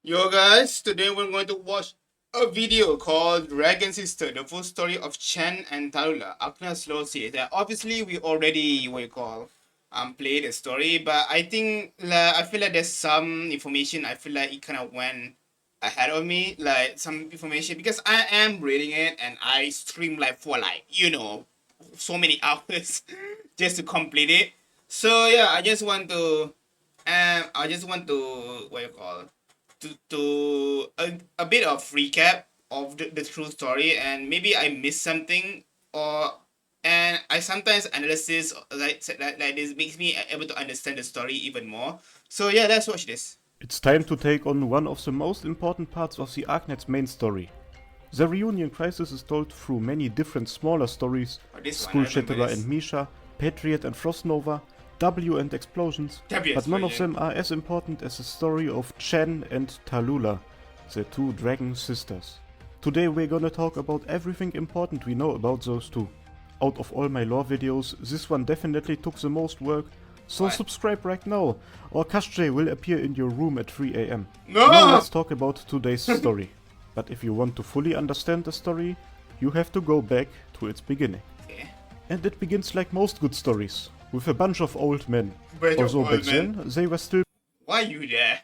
Yo guys, today we're going to watch a video called Dragon Sister, the full story of Chen and Talulah, Arknights Lore series. Obviously we already played the story, but I think I feel like there's some information I feel like it kind of went ahead of me, like some information because I am reading it and I stream like for so many hours just to complete it. So yeah, I just want to to a bit of recap of the true story, and maybe I missed something, or and I sometimes analysis like this makes me able to understand the story even more. So yeah, let's watch this. It's time to take on one of the most important parts of the Arknights main story. The reunion crisis is told through many different smaller stories: Oh, this one, I School remember Shatterer this. and Misha, Patriot and Frostnova, W and Explosions, but none of them are as important as the story of Chen and Talulah, the two dragon sisters. Today we're gonna talk about everything important we know about those two. Out of all my lore videos, this one definitely took the most work, so Why? subscribe right now, or Kashjay will appear in your room at 3 am. No! Now let's talk about today's story. But if you want to fully understand the story, you have to go back to its beginning. Okay. And it begins like most good stories, with a bunch of old men. Bunch of Although old back men. then, they were still Why you there?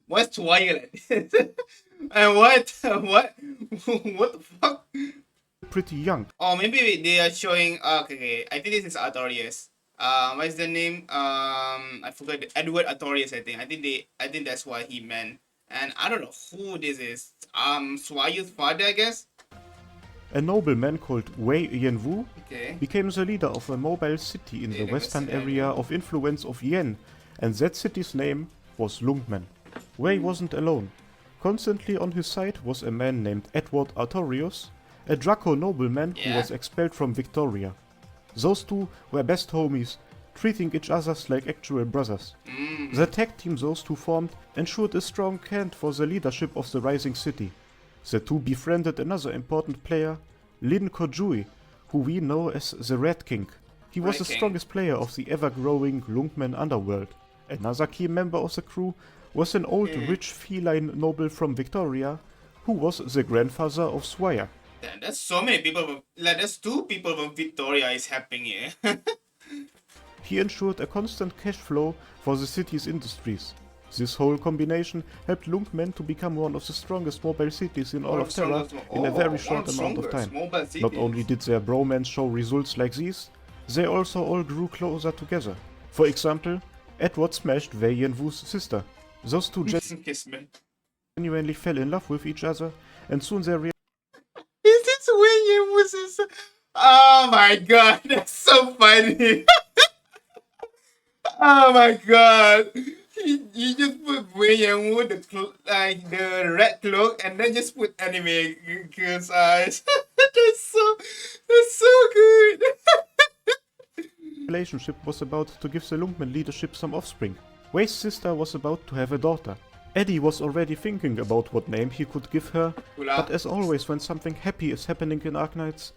What's Twilight? And what? What? What the fuck? pretty young. Oh, maybe they are showing. Okay. I think this is Artorias. What is the name? I forgot. Edward Artorias. I think that's what he meant. And I don't know who this is. Swayo's father, I guess. A nobleman called Wei Yanwu Okay. became the leader of a mobile city in the western area of influence of Yen, and that city's name was Lungmen. Wei wasn't alone. Constantly on his side was a man named Edward Artorius, a Draco nobleman who was expelled from Victoria. Those two were best homies, treating each other like actual brothers. The tag team those two formed ensured a strong hand for the leadership of the rising city. The two befriended another important player, Lin Kojui, who we know as the Red King. He was Red the King. strongest player of the ever-growing Lungmen underworld. Another key member of the crew was an old rich feline noble from Victoria, who was the grandfather of Swire. Damn, there's so many people. There's two people from Victoria is happening here. He ensured a constant cash flow for the city's industries. This whole combination helped Lungmen to become one of the strongest mobile cities in all of Terra in a very short amount of time. Not only did their bromance show results like these, they also all grew closer together. For example, Edward smashed Wei Yanwu's sister. Those two Kismet. genuinely fell in love with each other, and soon their Is this William was his... Oh my god, that's so funny. Oh my god. You just put William Wood, the red cloak, and then just put anime girl's eyes. That's so good. relationship was about to give the Lungmen leadership some offspring. Wei's sister was about to have a daughter. Eddie was already thinking about what name he could give her, but as always when something happy is happening in Arknights,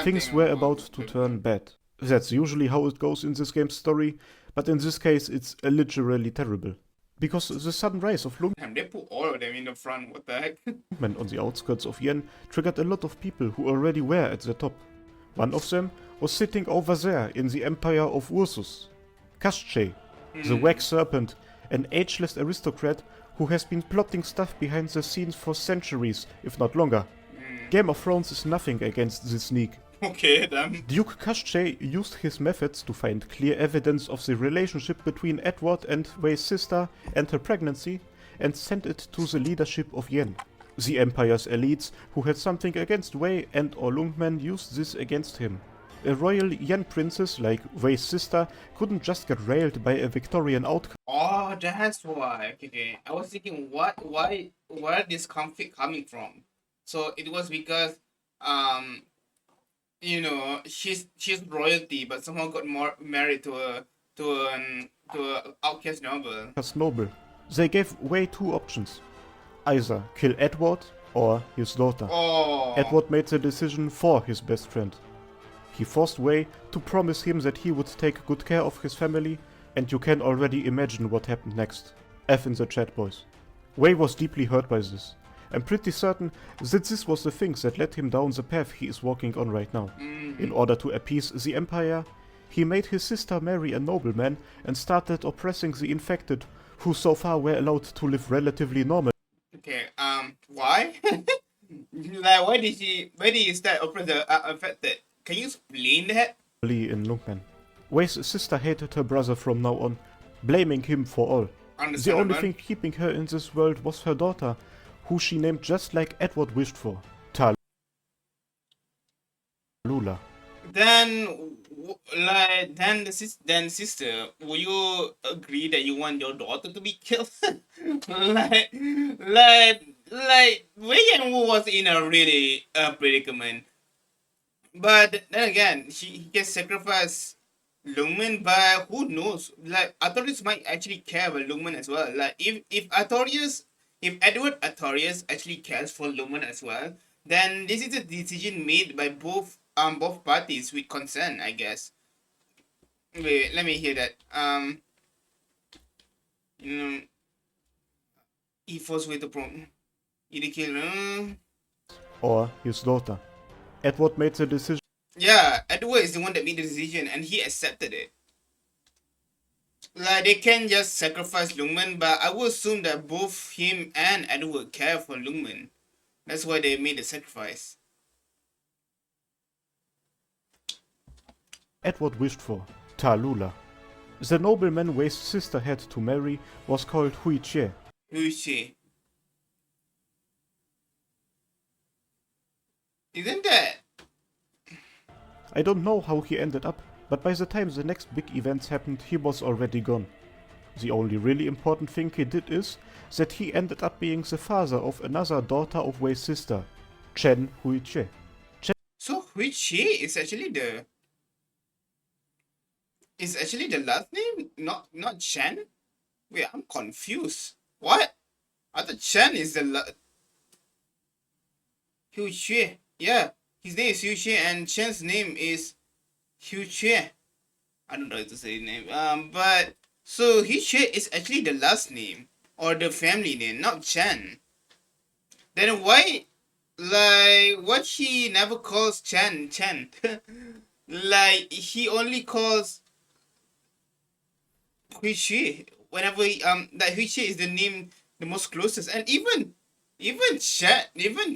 things were about to turn bad. That's usually how it goes in this game's story, but in this case it's literally terrible. Because the sudden rise of Damn, they put all of them in the front, what the heck? Lungmen on the outskirts of Yen triggered a lot of people who already were at the top. One of them was sitting over there in the empire of Ursus. Kashjay, the wax serpent, an ageless aristocrat who has been plotting stuff behind the scenes for centuries, if not longer. Game of Thrones is nothing against this sneak. Okay, then. Duke Kashjay used his methods to find clear evidence of the relationship between Edward and Wei's sister and her pregnancy, and sent it to the leadership of Yen. The Empire's elites, who had something against Wei and or Lungmen, used this against him. A royal Yen princess like Wei's sister couldn't just get railed by a Victorian outcast. Oh, that's why. Okay. I was thinking, where this conflict coming from? So it was because, she's royalty, but somehow got more married to an outcast noble. They gave Wei two options: either kill Edward or his daughter. Oh. Edward made the decision for his best friend. He forced Wei to promise him that he would take good care of his family, and you can already imagine what happened next. F in the chat, boys. Wei was deeply hurt by this. I'm pretty certain that this was the thing that led him down the path he is walking on right now. In order to appease the Empire, he made his sister marry a nobleman and started oppressing the infected, who so far were allowed to live relatively normal. Okay, why? Like, why did he start oppressing the affected? Can you explain that? In Lungmen. Wei's sister hated her brother from now on, blaming him for all. The only Understandable. thing keeping her in this world was her daughter, who she named just like Edward wished for, Talulah. Then, then sister, will you agree that you want your daughter to be killed? like, Wei Yanwu was in a really predicament. But then again, he can sacrifice Lungmen, but who knows? Like, authorities might actually care about Lungmen as well. Like, if Edward Artorias actually cares for Lungmen as well, then this is a decision made by both parties with consent, I guess. Wait, let me hear that. You know, he forced way to kill. Or his daughter. Edward made the decision. Yeah, Edward is the one that made the decision, and he accepted it. Like, they can just sacrifice Lungmen, but I would assume that both him and Edward care for Lungmen. That's why they made the sacrifice. Edward wished for, Talulah. The nobleman Wei's sister had to marry was called Huiche. Who is she? Isn't that? I don't know how he ended up, but by the time the next big events happened, he was already gone. The only really important thing he did is that he ended up being the father of another daughter of Wei's sister, Chen Huiche. So Huichi is actually the last name, not Chen. Wait, I'm confused. What? I thought Chen is the Huichi. Yeah, his name is Huichi, and Chen's name is Huichi. I don't know how to say his name. But so Huichi is actually the last name or the family name, not Chen. Then why, like, what he never calls Chen? Like, he only calls Huichi whenever that Huichi is the name the most closest, and even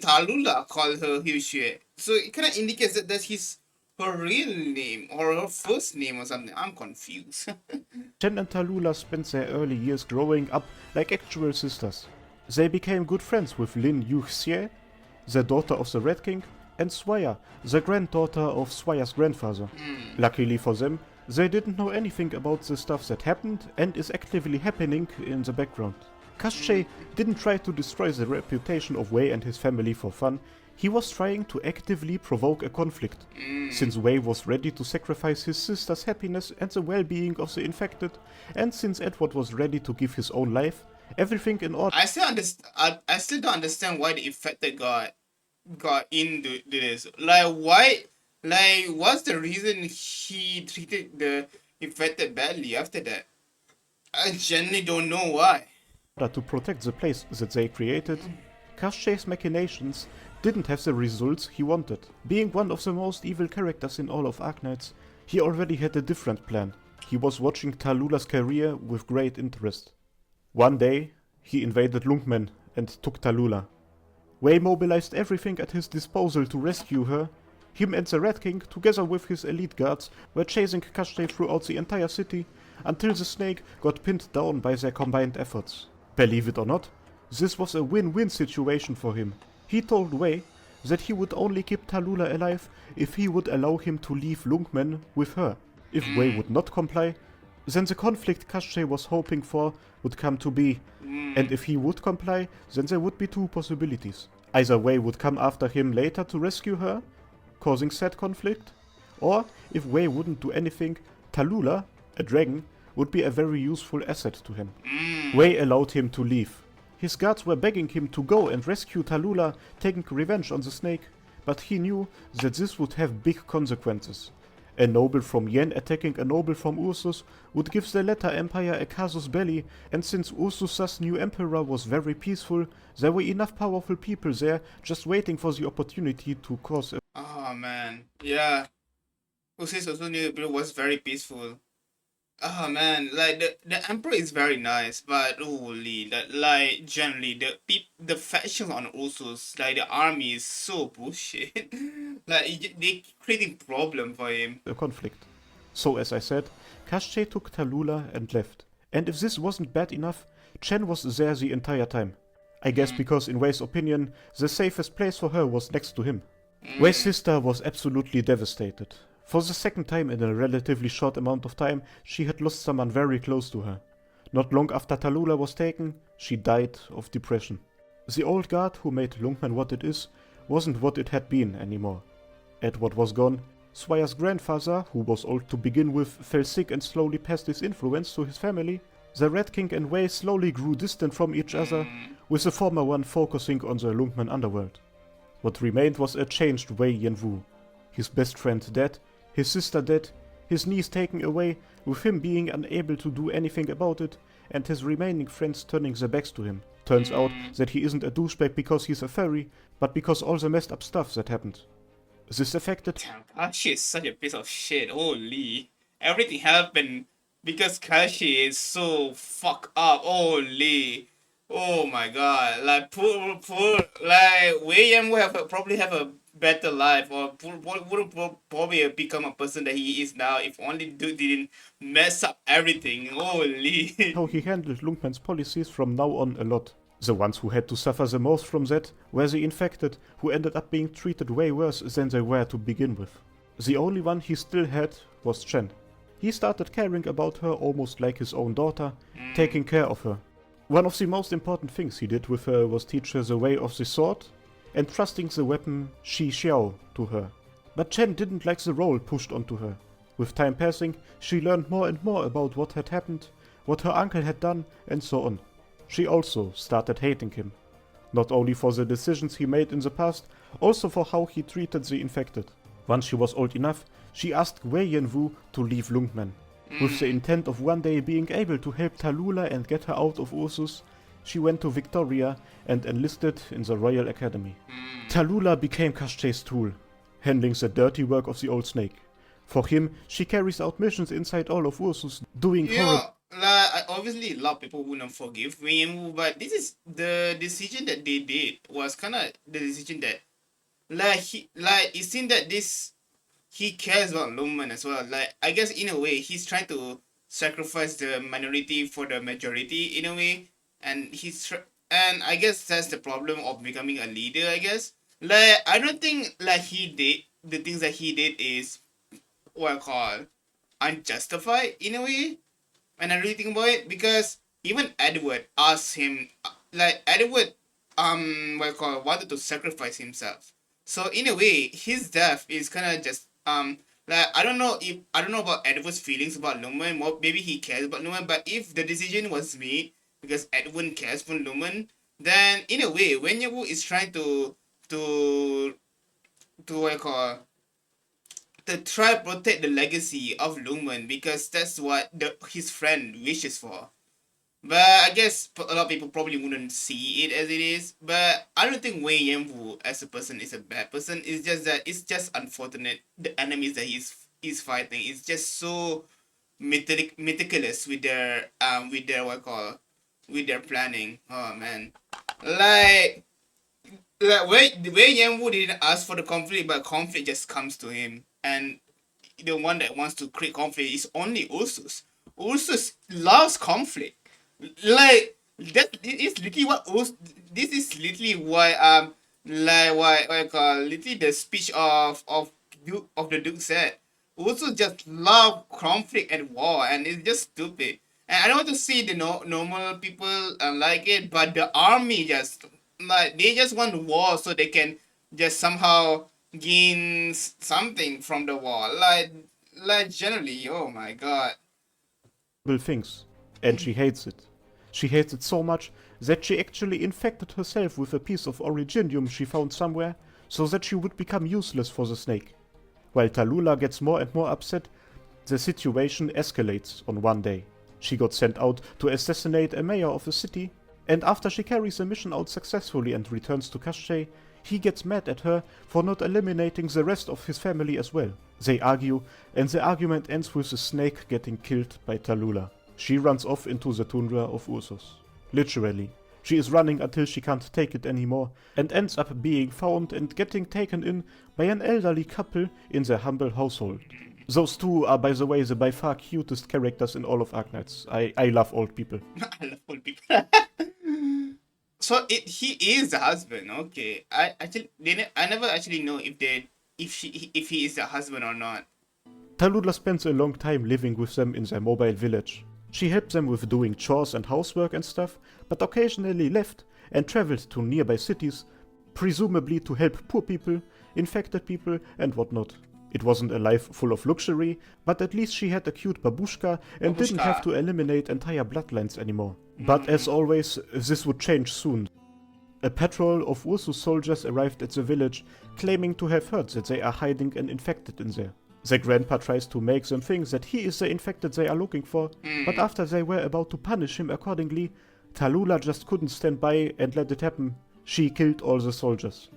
Talulah called her Huichi, so it kind of indicates that that's her real name or her first name or something. I'm confused. Chen and Talulah spent their early years growing up like actual sisters. They became good friends with Lin Yuxie, the daughter of the Red King, and Swaya, the granddaughter of Swaya's grandfather. Luckily for them, they didn't know anything about the stuff that happened and is actively happening in the background. Kasche didn't try to destroy the reputation of Wei and his family for fun, he was trying to actively provoke a conflict. Since Wei was ready to sacrifice his sister's happiness and the well-being of the infected, and since Edward was ready to give his own life, everything in order. I still don't understand why the infected got into this. Like, why? Like, what's the reason he treated the infected badly after that? I genuinely don't know why. To protect the place that they created, Kasche's machinations didn't have the results he wanted. Being one of the most evil characters in all of Arknights, he already had a different plan. He was watching Talulah's career with great interest. One day, he invaded Lungmen and took Talulah. Wei mobilized everything at his disposal to rescue her. Him and the Red King, together with his elite guards, were chasing Kasche throughout the entire city until the snake got pinned down by their combined efforts. Believe it or not, this was a win-win situation for him. He told Wei that he would only keep Talulah alive if he would allow him to leave Lungmen with her. If Wei would not comply, then the conflict Kasche was hoping for would come to be, and if he would comply, then there would be two possibilities. Either Wei would come after him later to rescue her, causing said conflict, or if Wei wouldn't do anything, Talulah, a dragon, would be a very useful asset to him. Wei allowed him to leave. His guards were begging him to go and rescue Talulah, taking revenge on the snake, but he knew that this would have big consequences. A noble from Yen attacking a noble from Ursus would give the latter empire a casus belli, and since Ursus's new emperor was very peaceful, there were enough powerful people there just waiting for the opportunity to cause a Oh man, yeah. Ursus also knew it was very peaceful. Oh man, like the emperor is very nice, but holy, like generally the factions on Ursus, like the army is so bullshit. Like they creating problem for him. conflict. So as I said, Kashtej took Talulah and left. And if this wasn't bad enough, Chen was there the entire time. I guess because in Wei's opinion, the safest place for her was next to him. Wei's sister was absolutely devastated. For the second time in a relatively short amount of time, she had lost someone very close to her. Not long after Talulah was taken, she died of depression. The old guard who made Lungmen what it is, wasn't what it had been anymore. Edward was gone. Swire's grandfather, who was old to begin with, fell sick and slowly passed his influence to his family. The Red King and Wei slowly grew distant from each other, with the former one focusing on the Lungmen underworld. What remained was a changed Wei Yanwu. His best friend dead, his sister dead, his niece taken away, with him being unable to do anything about it, and his remaining friends turning their backs to him. Turns out that he isn't a douchebag because he's a furry, but because all the messed up stuff that happened. This affected Damn, Kashi is such a piece of shit. Holy, everything happened because Kashi is so fuck up. Holy. Oh my god, like poor, like William will probably have a better life, or would probably become a person that he is now if only dude didn't mess up everything. Holy. how he handled Lungmen's policies from now on a lot. The ones who had to suffer the most from that were the infected, who ended up being treated way worse than they were to begin with. The only one he still had was Chen. He started caring about her almost like his own daughter, taking care of her. One of the most important things he did with her was teach her the way of the sword, and trusting the weapon Shi Xiao to her. But Chen didn't like the role pushed onto her. With time passing, she learned more and more about what had happened, what her uncle had done, and so on. She also started hating him. Not only for the decisions he made in the past, also for how he treated the infected. Once she was old enough, she asked Wei Yanwu to leave Lungmen. With the intent of one day being able to help Talulah and get her out of Ursus, she went to Victoria and enlisted in the Royal Academy. Talulah became Kashtej's tool, handling the dirty work of the old snake. For him, she carries out missions inside all of Ursus, doing horrible. Like obviously a lot of people wouldn't forgive him, but this is the decision that they did was kind of the decision that it seemed that he cares about Lumen as well. Like I guess in a way he's trying to sacrifice the minority for the majority in a way, and and I guess that's the problem of becoming a leader. I guess like I don't think like he did the things that he did is what I call unjustified in a way. And I really think about it because even Edward asked him, like Edward, wanted to sacrifice himself. So in a way, his death is kind of just like I don't know about Edward's feelings about Lumen. Maybe he cares about Lumen, but if the decision was made because Edward cares for Lumen, then in a way, Wenyawu is trying to what I call to try protect the legacy of Lungmen because that's what his friend wishes for. But I guess a lot of people probably wouldn't see it as it is. But I don't think Wei Yanwu as a person is a bad person. It's just that it's just unfortunate the enemies that he's fighting is just so meticulous with their what I call with their planning. Oh man, like Wei Yanwu didn't ask for the conflict, but conflict just comes to him. And the one that wants to create conflict is only Ursus. Ursus loves conflict. Like that is literally what this is literally why why I call literally the speech of the Duke said. Ursus just love conflict and war, and it's just stupid. And I don't want to see the normal people like it, but the army just like they just want war so they can just somehow gain something from the war. Like generally, oh my god. Things. And she hates it. She hates it so much that she actually infected herself with a piece of originium she found somewhere so that she would become useless for the snake. While Talulah gets more and more upset, the situation escalates on one day. She got sent out to assassinate a mayor of the city, and after she carries the mission out successfully and returns to Kashtay, he gets mad at her for not eliminating the rest of his family as well. They argue, and the argument ends with the snake getting killed by Talulah. She runs off into the tundra of Ursus. Literally. She is running until she can't take it anymore, and ends up being found and getting taken in by an elderly couple in their humble household. Those two are, by the way, the by far cutest characters in all of Arknights. I love old people. I love old people. So he is the husband. Okay, I never actually know if he is the husband or not. Talulah spends a long time living with them in their mobile village. She helped them with doing chores and housework and stuff, but occasionally left and traveled to nearby cities, presumably to help poor people, infected people, and whatnot. It wasn't a life full of luxury, but at least she had a cute babushka and didn't have to eliminate entire bloodlines anymore. But as always, this would change soon. A patrol of Ursus soldiers arrived at the village, claiming to have heard that they are hiding an infected in there. Their grandpa tries to make them think that he is the infected they are looking for, but after they were about to punish him accordingly, Talulah just couldn't stand by and let it happen. She killed all the soldiers.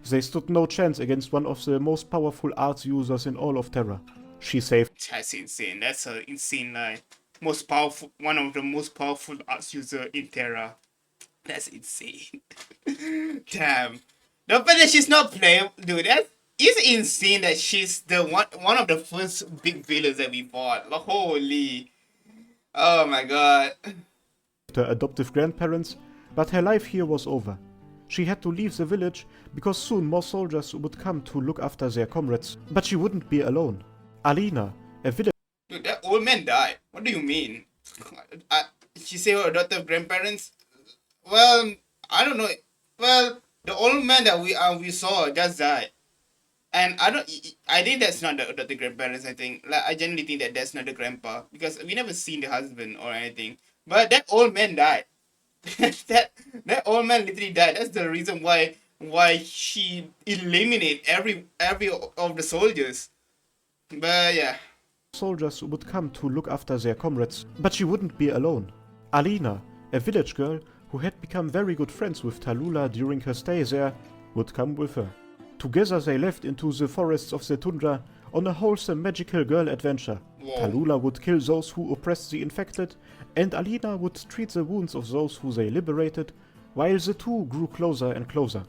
They stood no chance against one of the most powerful arts users in all of Terra. She saved. That's insane. That's an insane lie. Most powerful, one of the most powerful arts user in Terra. That's insane. Damn. The fact that she's not playing, dude, that is insane that she's the one of the first big villains that we fought. Like, holy. Oh my god. Her adoptive grandparents, but her life here was over. She had to leave the village because soon more soldiers would come to look after their comrades, but she wouldn't be alone. Alina, a village. Dude, that old man died. What do you mean? She say her adoptive grandparents? Well, I don't know. Well, the old man that we saw just died. And I think that's not the adoptive grandparents, I think. Like, I genuinely think that that's not the grandpa. Because we never seen the husband or anything. But that old man died. that old man literally died. That's the reason why she eliminated every of the soldiers. But yeah. Soldiers would come to look after their comrades, but she wouldn't be alone. Alina, a village girl who had become very good friends with Talulah during her stay there, would come with her. Together they left into the forests of the tundra on a wholesome magical girl adventure. Whoa. Talulah would kill those who oppressed the infected, and Alina would treat the wounds of those who they liberated, while the two grew closer and closer.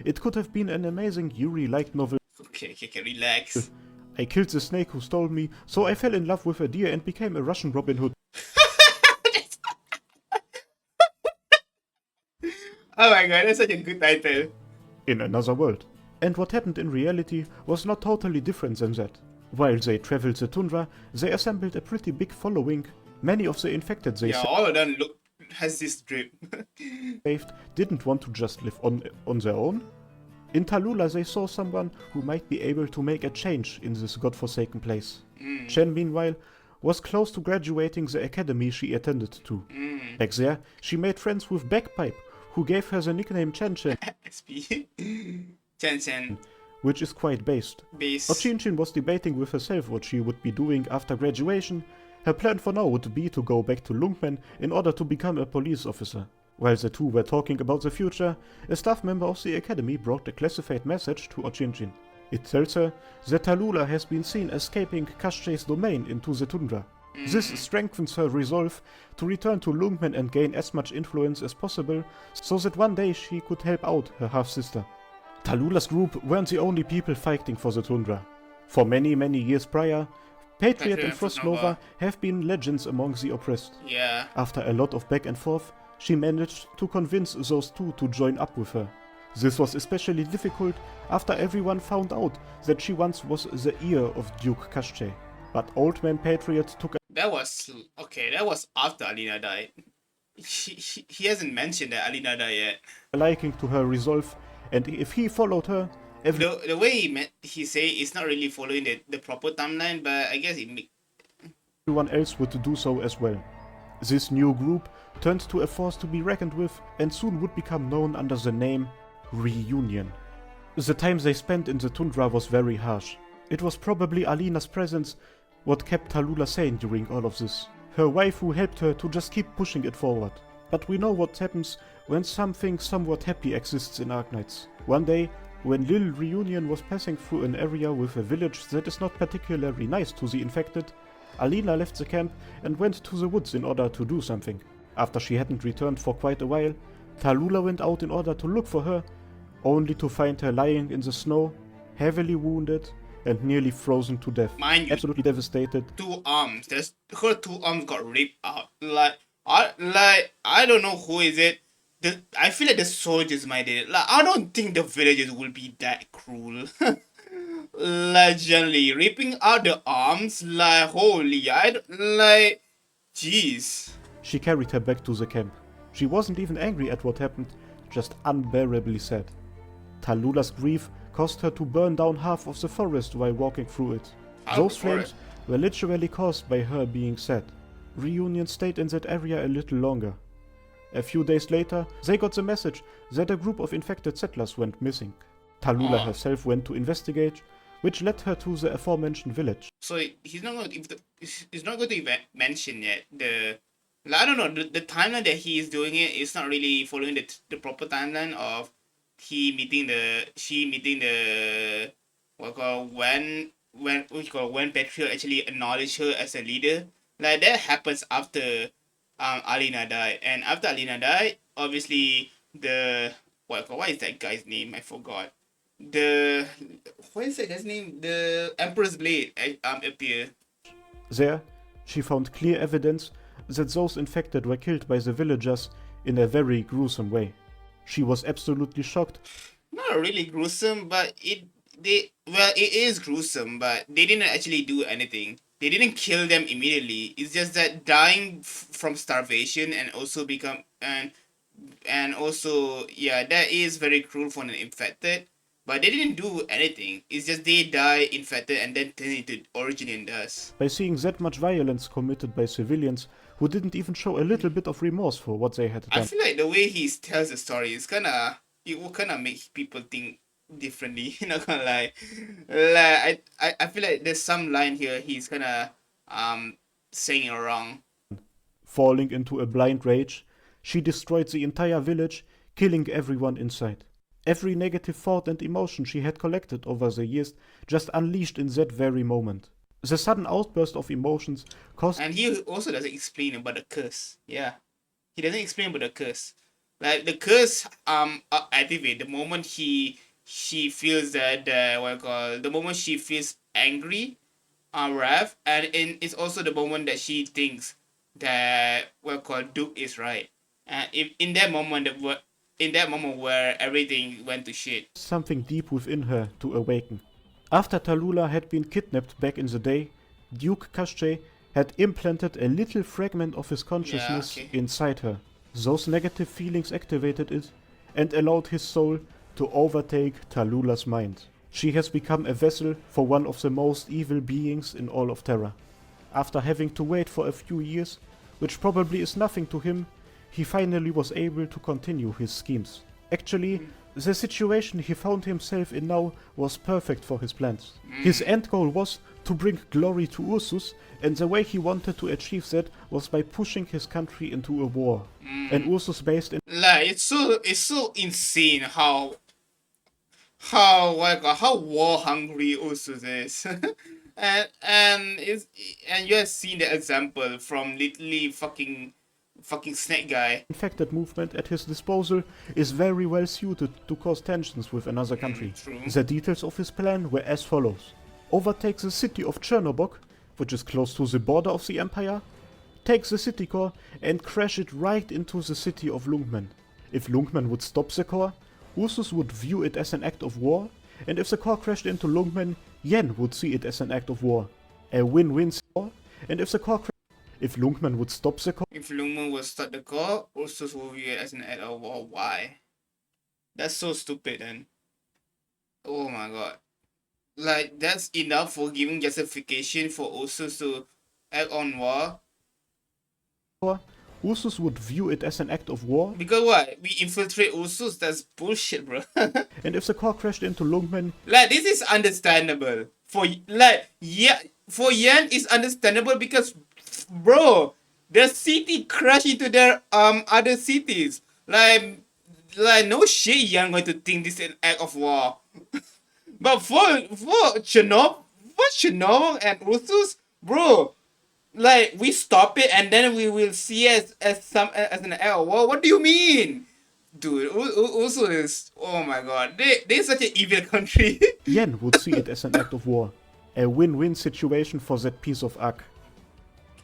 It could have been an amazing Yuri-like novel. Okay, relax. I killed the snake who stole me, so I fell in love with a deer and became a Russian Robin Hood. Oh my god, that's such a good title. In another world. And what happened in reality was not totally different than that. While they traveled the tundra, they assembled a pretty big following. Many of the infected they all of them has this drip. saved didn't want to just live on their own. In Talulah they saw someone who might be able to make a change in this godforsaken place. Chen, meanwhile, was close to graduating the academy she attended to. Back there, she made friends with Bagpipe, who gave her the nickname Chen, SP. Chen. which is quite based. Ochin was debating with herself what she would be doing after graduation. Her plan for now would be to go back to Lungmen in order to become a police officer. While the two were talking about the future, a staff member of the academy brought a classified message to Ochin. It tells her that Talulah has been seen escaping Kashtay's domain into the tundra. This strengthens her resolve to return to Lungmen and gain as much influence as possible, so that one day she could help out her half-sister. Talulah's group weren't the only people fighting for the tundra. For many years prior, Patriot and Frostnova have been legends among the oppressed. Yeah. After a lot of back and forth, she managed to convince those two to join up with her. This was especially difficult after everyone found out that she once was the ear of Duke Kashtay. But Old Man Patriot took That was after Alina died. He hasn't mentioned that Alina died yet. a liking to her resolve, and if he followed her, The way he say it's not really following the proper timeline, but I guess everyone else would do so as well. This new group turned to a force to be reckoned with and soon would become known under the name Reunion. The time they spent in the tundra was very harsh. It was probably Alina's presence what kept Talulah sane during all of this. Her wife who helped her to just keep pushing it forward. But we know what happens when something somewhat happy exists in Arknights. One day, when Lil Reunion was passing through an area with a village that is not particularly nice to the infected, Alina left the camp and went to the woods in order to do something. After she hadn't returned for quite a while, Talulah went out in order to look for her, only to find her lying in the snow, heavily wounded and nearly frozen to death. Mind you, Absolutely devastated. Her 2 arms got ripped out. I don't know who is it. I feel like the soldiers might did it. Like, I don't think the villagers will be that cruel. Like, generally ripping out the arms, like, holy, jeez. She carried her back to the camp. She wasn't even angry at what happened, just unbearably sad. Talulah's grief caused her to burn down half of the forest while walking through it. Those flames were literally caused by her being sad. Reunion stayed in that area a little longer. A few days later, they got the message that a group of infected settlers went missing. Talulah herself went to investigate, which led her to the aforementioned village. So he's not going to mention yet I don't know, the timeline that he is doing it is not really following the proper timeline of she meeting the when Patriot actually acknowledged her as a leader. Like, that happens after Alina died, and after Alina died, obviously what is that guy's name? I forgot. What is that guy's name? The Emperor's Blade appear. There, she found clear evidence that those infected were killed by the villagers in a very gruesome way. She was absolutely shocked. Not really gruesome, but it is gruesome, but they didn't actually do anything. They didn't kill them immediately. It's just that dying from starvation and also that is very cruel for an infected. But they didn't do anything. It's just they die infected and then turn into Originian dust. By seeing that much violence committed by civilians who didn't even show a little bit of remorse for what they had done. I feel like the way he tells the story is it will kind of make people think differently. Not gonna lie. Like, I feel like there's some line here he's kind of saying it wrong. Falling into a blind rage, she destroyed the entire village, killing everyone inside. Every negative thought and emotion she had collected over the years just unleashed in that very moment. The sudden outburst of emotions caused... And he also doesn't explain about the curse. Yeah. He doesn't explain about the curse. Like, the curse activate the moment she feels that the moment she feels angry, wrath, and it's also the moment that she thinks that Duke is right. And in that moment where everything went to shit. Something deep within her to awaken. After Talulah had been kidnapped back in the day, Duke Kashche had implanted a little fragment of his consciousness inside her. Those negative feelings activated it and allowed his soul to overtake Talulah's mind. She has become a vessel for one of the most evil beings in all of Terra. After having to wait for a few years, which probably is nothing to him, he finally was able to continue his schemes. Actually, the situation he found himself in now was perfect for his plans. His end goal was to bring glory to Ursus, and the way he wanted to achieve that was by pushing his country into a war. And Ursus based in... Like, it's so insane how war hungry Ursus is. and you have seen the example from literally fucking snake guy. Infected movement at his disposal is very well suited to cause tensions with another country. The details of his plan were as follows. Overtake the city of Chernobog, which is close to the border of the Empire, take the city core and crash it right into the city of Lungmen. If Lungmen would stop the core, Ursus would view it as an act of war, and if the core crashed into Lungmen, Yen would see it as an act of war. A win-win war, and if the core if Lungmen would stop the core... If Lungmen would stop the core, Ursus would view it as an act of war. Why? That's so stupid, then. Oh my god. Like, that's enough for giving justification for Ursus to act on war? Ursus would view it as an act of war. Because what? We infiltrate Ursus? That's bullshit, bro. And if the core crashed into Lungmen... Like, this is understandable For Yen is understandable because, bro, the city crashed into their other cities. Like no shit, Yen going to think this is an act of war. But for Chernobyl and Ursus, bro, like we stop it and then we will see as an act of war. What do you mean? Dude, also is, oh my god, they're such an evil country. Yen would see it as an act of war, a win-win situation for that piece of Ark.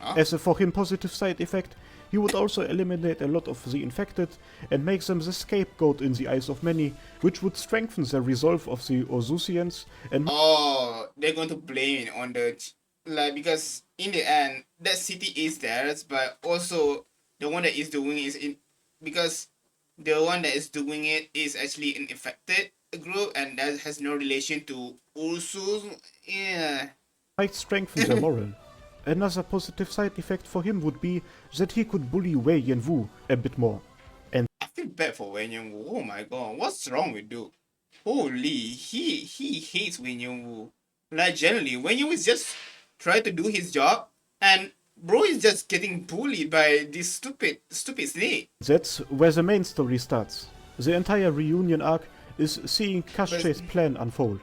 As a for him positive side effect, he would also eliminate a lot of the infected and make them the scapegoat in the eyes of many, which would strengthen the resolve of the Orzusians and Oh, they're going to blame it on because in the end, that city is theirs, but also the one that is doing is in because the one that is doing it is actually an infected group and that has no relation to Ursus. Yeah. might strengthen their morale. Another positive side effect for him would be that he could bully Wei Yanwu a bit more. I feel bad for Wen Yongwu. Oh my god, what's wrong with dude? Holy, he hates Wen Yongwu. Like generally, Wen Yongwu is just trying to do his job, and bro is just getting bullied by this stupid snake. That's where the main story starts. The entire reunion arc is seeing Kashche's plan unfold.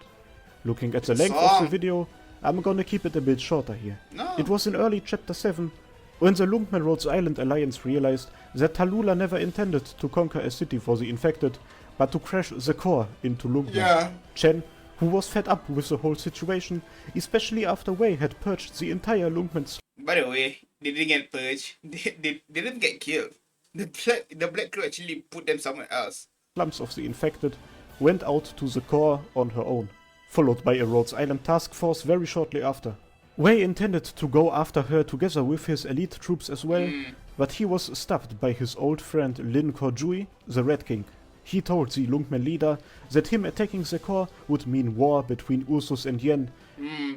Looking at the length of the video, I'm gonna keep it a bit shorter here. No. It was in early chapter 7 when the Lungmen Rhodes Island Alliance realized that Talulah never intended to conquer a city for the infected, but to crash the core into Lungmen. Yeah. Chen, who was fed up with the whole situation, especially after Wei had purged the entire Lungmen. By the way, they didn't get purged. They didn't get killed. The Black Crew actually put them somewhere else. Slums of the infected went out to the core on her own, followed by a Rhodes Island task force very shortly after. Wei intended to go after her together with his elite troops as well, but he was stopped by his old friend Lin Korjui, the Red King. He told the Lungmen leader that him attacking the core would mean war between Ursus and Yen,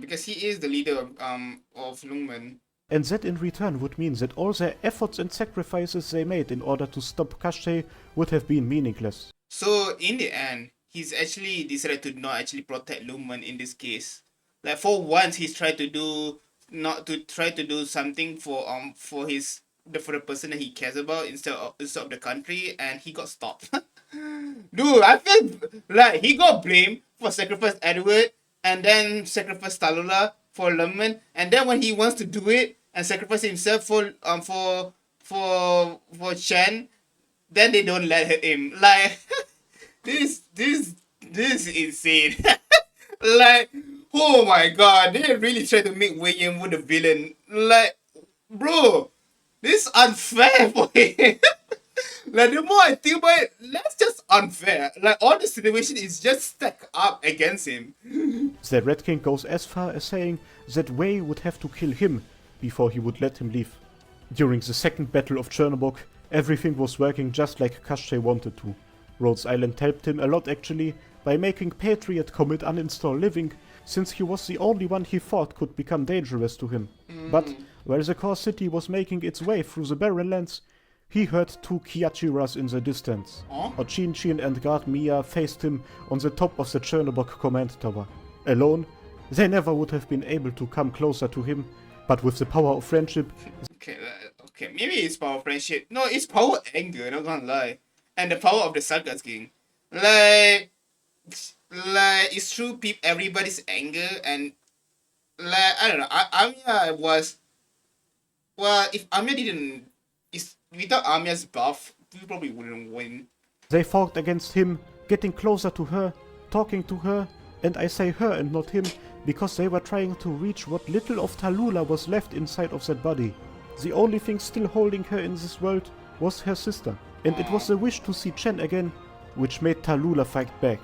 Because he is the leader of Lungmen. and that in return would mean that all their efforts and sacrifices they made in order to stop Kashche would have been meaningless. So in the end, he's actually decided to not actually protect Lungmen in this case. Like for once, he's tried to do something for the person that he cares about instead of the country, and he got stopped. Dude, I feel like he got blamed for sacrifice Edward and then sacrifice Talulah for Lungmen, and then when he wants to do it and sacrifice himself for Chen, then they don't let him. Like this is insane. Like, oh my god, they really try to make Wei Yanwu the villain. Like, bro, this is unfair for him. Like, the more I think about it, that's just unfair. Like, all the situation is just stacked up against him. The Red King goes as far as saying that Wei would have to kill him before he would let him leave. During the second battle of Chernobyl, everything was working just like Kashche wanted to. Rhodes Island helped him a lot actually by making Patriot commit uninstall living, since he was the only one he thought could become dangerous to him. But while the core city was making its way through the barren lands, he heard two Kyachiras in the distance. Ochin and Guard Mia faced him on the top of the Chernobyl command tower. Alone, they never would have been able to come closer to him, but with the power of friendship, Okay, maybe it's power of friendship. No, it's power of anger, not gonna lie. And the power of the Sarkas King. Like it's true, everybody's anger, and like I don't know. Amiya was, well, if Amiya didn't, without Amiya's buff, we probably wouldn't win. they fought against him, getting closer to her, talking to her, and I say her and not him, because they were trying to reach what little of Talulah was left inside of that body. The only thing still holding her in this world was her sister, and it was the wish to see Chen again, which made Talulah fight back.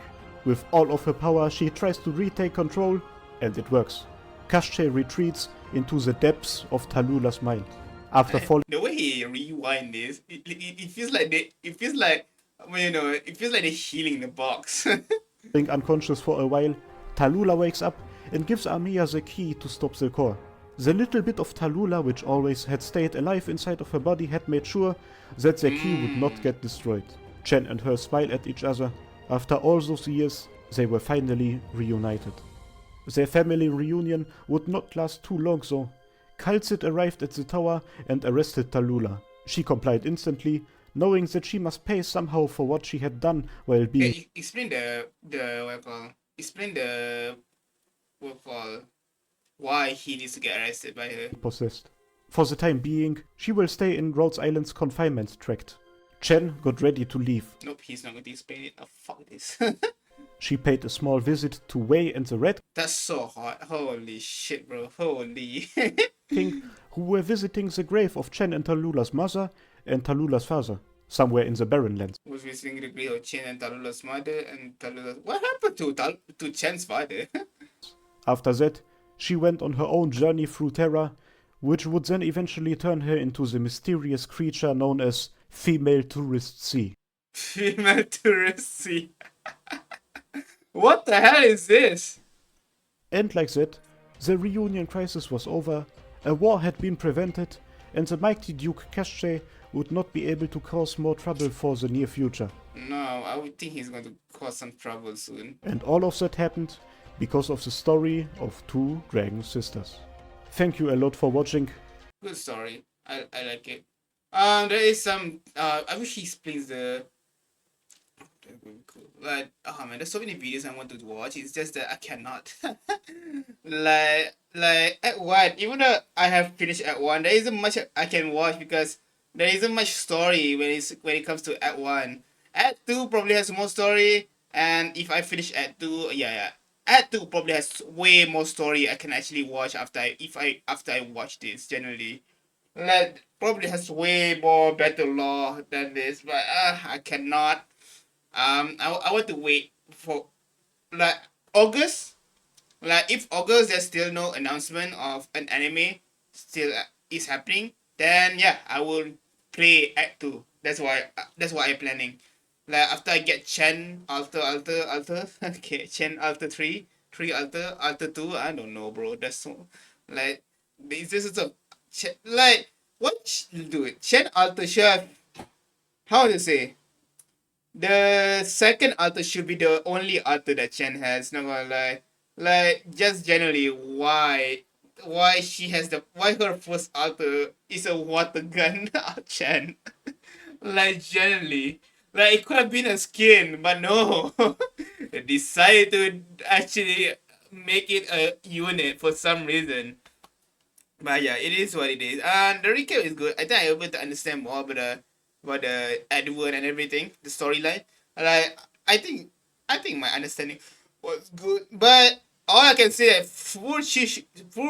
With all of her power, she tries to retake control, and it works. Kashche retreats into the depths of Talulah's mind. After falling The way he rewind this, it feels like it feels like, well, it feels like they're healing the box. unconscious for a while, Talulah wakes up and gives Amiya the key to stop the core. The little bit of Talulah which always had stayed alive inside of her body had made sure that the key would not get destroyed. Chen and her smile at each other. After all those years, they were finally reunited. Their family reunion would not last too long though. Khalsid arrived at the tower and arrested Talulah. She complied instantly, knowing that she must pay somehow for what she had done while being Okay, explain the what you call explain the what you call why he needs to get arrested by her. possessed. For the time being, she will stay in Rhodes Island's confinement tract. Chen got ready to leave. Nope, he's not going to explain it. Oh, fuck this. She paid a small visit to Wei and the Red That's so hot. Holy shit, bro. Holy. King, who were visiting the grave of Chen and Talulah's mother and Talulah's father, somewhere in the Barren Lands. Was visiting the grave of Chen and Talulah's mother and Talulah's. What happened to Chen's father? After that, she went on her own journey through Terra, which would then eventually turn her into the mysterious creature known as Female Tourist Sea. Female tourist sea. What the hell is this? And like that, the reunion crisis was over, a war had been prevented, and the mighty Duke Kashe would not be able to cause more trouble for the near future. No, I would think he's going to cause some trouble soon. And all of that happened because of the story of two dragon sisters. Thank you a lot for watching. Good story. I like it. There is some. I wish he explains the. Like, oh man, there's so many videos I want to watch. It's just that I cannot. like at one, even though I have finished at one, there isn't much I can watch because there isn't much story when it comes to at one. At two probably has more story, and if I finish at two, yeah. At two probably has way more story I can actually watch after I watch this generally. Like probably has way more better lore than this, but I cannot. I want to wait for like August. Like if August there's still no announcement of an anime still is happening, then yeah, I will play Act 2. That's what I'm planning. Like after I get Chen Alter okay, Chen Alter 3, 3 Alter 2, I don't know bro. That's so like this is a like what dude Chen Alter Chef, how to say, the second altar should be the only altar that Chen has. Not gonna lie, like just generally why she has why her first altar is a water gun. Chen, like generally, like it could have been a skin, but no, they decided to actually make it a unit for some reason. But yeah, it is what it is. And the recap is good. I think I'm able to understand more about the Edward and everything, the storyline. Like I think my understanding was good. But all I can say is Fu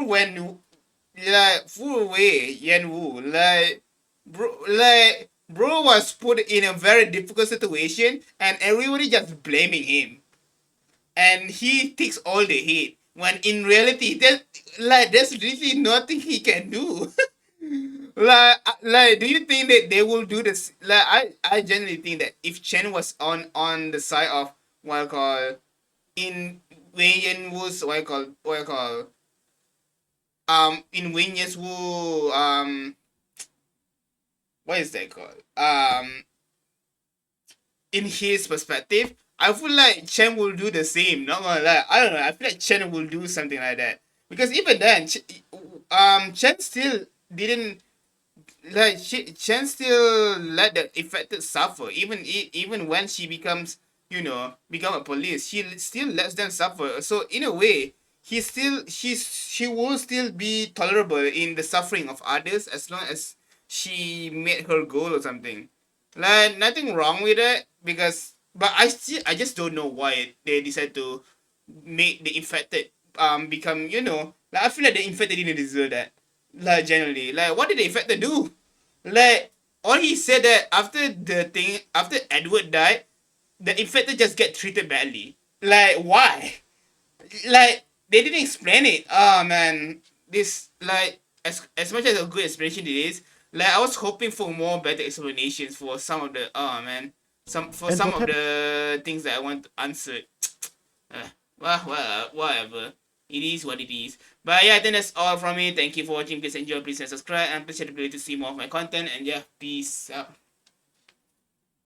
Wen like Fu Wei Yan Wu bro was put in a very difficult situation and everybody just blaming him. And he takes all the hate. When in reality there's really nothing he can do. Do you think that they will do this? Like, I generally think that if Chen was on the side of what I call in Wei Yen Wu's what I call in Wei Yen Wu what is that called in his perspective, I feel like Chen will do the same. Not gonna lie, I don't know. I feel like Chen will do something like that because even then, Chen still didn't like Chen still let the affected suffer even when she becomes become a police, she still lets them suffer. So in a way she will still be tolerable in the suffering of others as long as she made her goal or something. Like nothing wrong with it because but I just don't know why they decide to make the infected become like I feel like the infected didn't deserve that. Like generally, like what did the infected do? Like all he said that after Edward died, the infected just get treated badly. Like why? Like they didn't explain it. Oh man, this like as much as a good explanation it is, like I was hoping for more better explanations for some of the some of the things that I want answered. Well, whatever. It is what it is. But yeah, I think that's all from me. Thank you for watching. Please enjoy, please subscribe, and please share the video to see more of my content. And yeah, peace out.